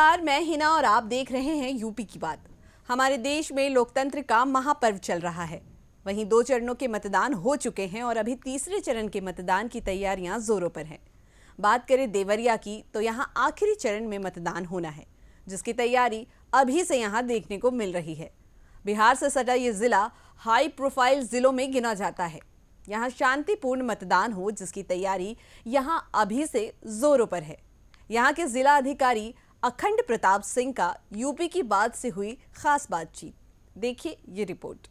नमस्कार, मैं हिना और आप देख रहे हैं यूपी की बात। हमारे देश में लोकतंत्र का महापर्व चल रहा है। वहीं 2 चरणों के मतदान हो चुके हैं और अभी तीसरे चरण के मतदान की तैयारियां जोरों पर हैं। बात करें देवरिया की तो यहां आखिरी चरण में मतदान होना है, जिसकी तैयारी अभी से यहां देखने को मिल रही है। बिहार से सटा ये जिला हाई प्रोफाइल जिलों में गिना जाता है। यहाँ शांतिपूर्ण मतदान हो, जिसकी तैयारी यहाँ अभी से जोरों पर है। यहाँ के जिला अधिकारी अखंड प्रताप सिंह का यूपी की बात से हुई खास बातचीत। देखिए ये रिपोर्ट।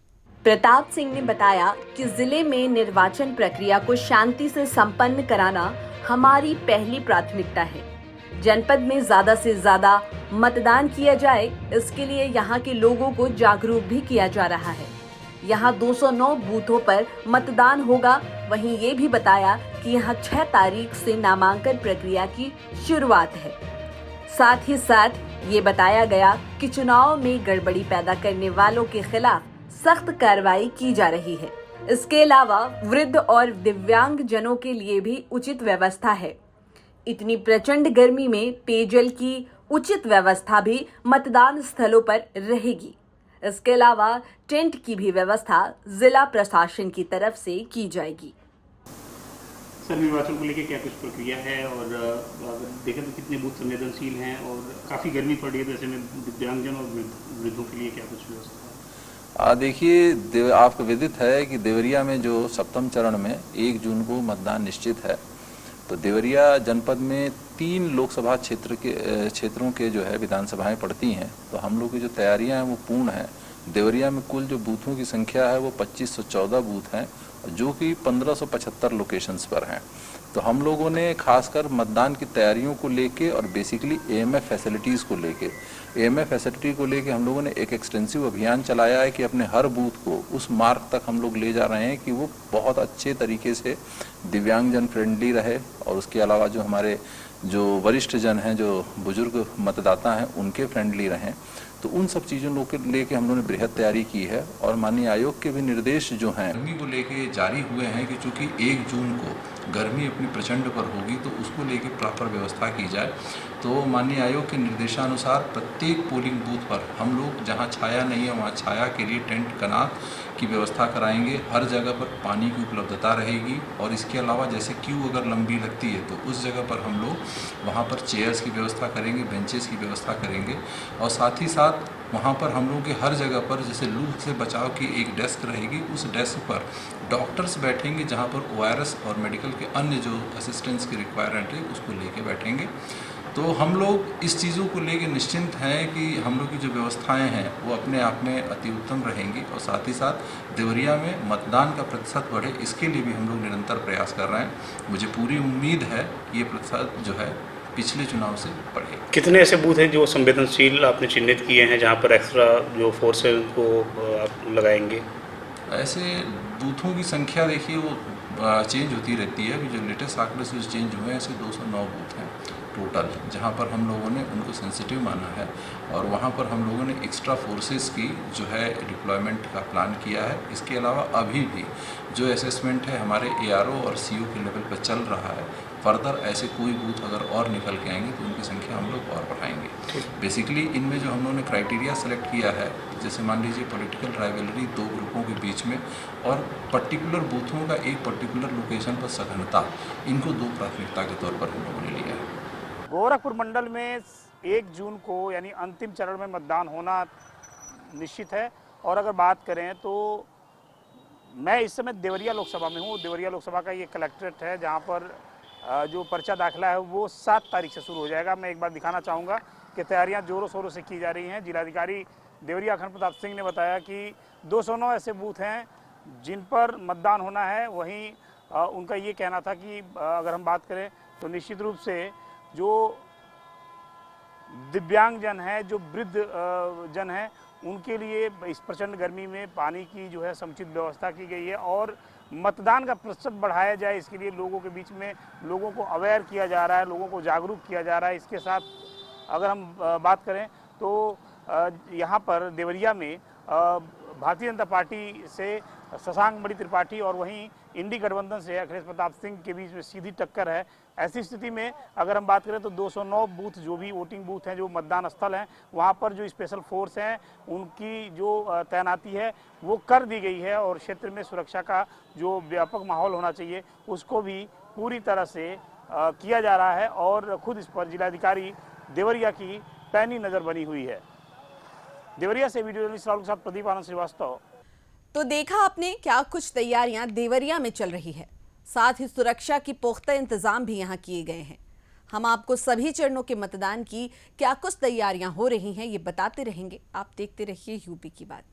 प्रताप सिंह ने बताया कि जिले में निर्वाचन प्रक्रिया को शांति से संपन्न कराना हमारी पहली प्राथमिकता है। जनपद में ज्यादा से ज्यादा मतदान किया जाए, इसके लिए यहाँ के लोगों को जागरूक भी किया जा रहा है। यहाँ 209 बूथों पर मतदान होगा। वहीं ये भी बताया कि यहाँ 6 तारीख से नामांकन प्रक्रिया की शुरुआत है। साथ ही साथ ये बताया गया कि चुनाव में गड़बड़ी पैदा करने वालों के खिलाफ सख्त कार्रवाई की जा रही है। इसके अलावा वृद्ध और दिव्यांग जनों के लिए भी उचित व्यवस्था है। इतनी प्रचंड गर्मी में पेयजल की उचित व्यवस्था भी मतदान स्थलों पर रहेगी। इसके अलावा टेंट की भी व्यवस्था जिला प्रशासन की तरफ से की जाएगी। सर, निर्वाचन को लेकर क्या कुछ प्रक्रिया है और अगर देखें तो कितने बूथ संवेदनशील हैं और काफ़ी गर्मी पड़ रही है, तो ऐसे में दिव्यांगजन और वृद्धों के लिए क्या कुछ व्यवस्था है? देखिए, आपको विदित है कि देवरिया में जो सप्तम चरण में 1 जून को मतदान निश्चित है। तो देवरिया जनपद में 3 लोकसभा क्षेत्रों के जो है विधानसभाएं पड़ती हैं। तो हम लोग की जो तैयारियां हैं वो पूर्ण है। देवरिया में कुल जो बूथों की संख्या है वो 2514 बूथ हैं, जो कि 1575 लोकेशंस पर हैं। तो हम लोगों ने खासकर मतदान की तैयारियों को लेके और बेसिकली एएमएफ फैसिलिटीज़ को लेके हम लोगों ने एक एक्सटेंसिव अभियान चलाया है कि अपने हर बूथ को उस मार्ग तक हम लोग ले जा रहे हैं कि वो बहुत अच्छे तरीके से दिव्यांगजन फ्रेंडली रहे और उसके अलावा जो हमारे जो वरिष्ठ जन हैं, जो बुजुर्ग मतदाता हैं, उनके फ्रेंडली रहें। तो उन सब चीज़ों को लेके हम लोगों ने बृहद तैयारी की है और माननीय आयोग के भी निर्देश जो हैं गर्मी को लेके जारी हुए हैं कि चूँकि 1 जून को गर्मी अपनी प्रचंड पर होगी तो उसको लेके प्रॉपर व्यवस्था की जाए। तो माननीय आयोग के निर्देशानुसार प्रत्येक पोलिंग बूथ पर हम लोग जहाँ छाया नहीं है वहाँ छाया के लिए टेंट कनात की व्यवस्था कराएंगे। हर जगह पर पानी की उपलब्धता रहेगी और इसके अलावा जैसे क्यू अगर लंबी लगती है तो उस जगह पर हम लोग वहाँ पर चेयर्स की व्यवस्था करेंगे, बेंचेस की व्यवस्था करेंगे और साथ ही साथ वहाँ पर हम लोग के हर जगह पर जैसे लू से बचाव की एक डेस्क रहेगी, उस डेस्क पर डॉक्टर्स बैठेंगे जहाँ पर ORS और मेडिकल के अन्य जो असिस्टेंस की रिक्वायरमेंट है उसको लेके बैठेंगे। तो हम लोग इस चीज़ों को लेके निश्चिंत हैं कि हम लोग की जो व्यवस्थाएं हैं वो अपने आप में अति उत्तम रहेंगी और साथ ही साथ देवरिया में मतदान का प्रतिशत बढ़े, इसके लिए भी हम लोग निरंतर प्रयास कर रहे हैं। मुझे पूरी उम्मीद है कि ये प्रतिशत जो है पिछले चुनाव से बढ़े। कितने ऐसे बूथ हैं जो संवेदनशील आपने चिन्हित किए हैं जहाँ पर एक्स्ट्रा जो फोर्सेज को आप लगाएंगे? ऐसे बूथों की संख्या देखिए वो चेंज होती रहती है। अभी जो लेटेस्ट आंकड़े से चेंज हुए हैं ऐसे 209 बूथ हैं टोटल, जहाँ पर हम लोगों ने उनको सेंसिटिव माना है और वहाँ पर हम लोगों ने एक्स्ट्रा फोर्सेस की जो है डिप्लॉयमेंट का प्लान किया है। इसके अलावा अभी भी जो असेसमेंट है हमारे ARO और CO के लेवल पर चल रहा है। फर्दर ऐसे कोई बूथ अगर और निकल के आएंगे तो उनकी संख्या हम लोग और बढ़ाएंगे। बेसिकली इनमें जो हम लोगों ने क्राइटेरिया सेलेक्ट किया है, जैसे मान लीजिए पॉलिटिकल राइवलरी 2 ग्रुपों के बीच में और पर्टिकुलर बूथों का एक पर्टिकुलर लोकेशन पर सघनता, इनको 2 प्राथमिकता के तौर पर हम लोगों ने लिया है। गोरखपुर मंडल में 1 जून को यानी अंतिम चरण में मतदान होना निश्चित है। और अगर बात करें तो मैं इस समय देवरिया लोकसभा में हूँ। देवरिया लोकसभा का ये कलेक्ट्रेट है जहाँ पर जो पर्चा दाखिला है वो 7 तारीख से शुरू हो जाएगा। मैं एक बार दिखाना चाहूँगा कि तैयारियाँ जोरों शोरों से की जा रही हैं। जिलाधिकारी देवरिया अखंड प्रताप सिंह ने बताया कि 209 ऐसे बूथ हैं जिन पर मतदान होना है। वहीं उनका ये कहना था कि अगर हम बात करें तो निश्चित रूप से जो दिव्यांग जन है, जो वृद्ध जन है, उनके लिए इस प्रचंड गर्मी में पानी की जो है समुचित व्यवस्था की गई है और मतदान का प्रतिशत बढ़ाया जाए, इसके लिए लोगों के बीच में लोगों को अवेयर किया जा रहा है, लोगों को जागरूक किया जा रहा है। इसके साथ अगर हम बात करें तो यहाँ पर देवरिया में भारतीय जनता पार्टी से शशांक मणि त्रिपाठी और वहीं इंडी गठबंधन से अखिलेश प्रताप सिंह के बीच में सीधी टक्कर है। ऐसी स्थिति में अगर हम बात करें तो 209 बूथ जो भी वोटिंग बूथ हैं, जो मतदान स्थल हैं, वहां पर जो स्पेशल फोर्स हैं उनकी जो तैनाती है वो कर दी गई है और क्षेत्र में सुरक्षा का जो व्यापक माहौल होना चाहिए उसको भी पूरी तरह से किया जा रहा है और खुद इस पर जिलाधिकारी देवरिया की पैनी नज़र बनी हुई है। देवरिया से वीडियो जर्नलिस्ट राहुल के साथ प्रदीप आनंद श्रीवास्तव। तो देखा आपने क्या कुछ तैयारियां देवरिया में चल रही है, साथ ही सुरक्षा की पुख्ता इंतजाम भी यहां किए गए हैं। हम आपको सभी चरणों के मतदान की क्या कुछ तैयारियां हो रही हैं ये बताते रहेंगे। आप देखते रहिए यूपी की बात।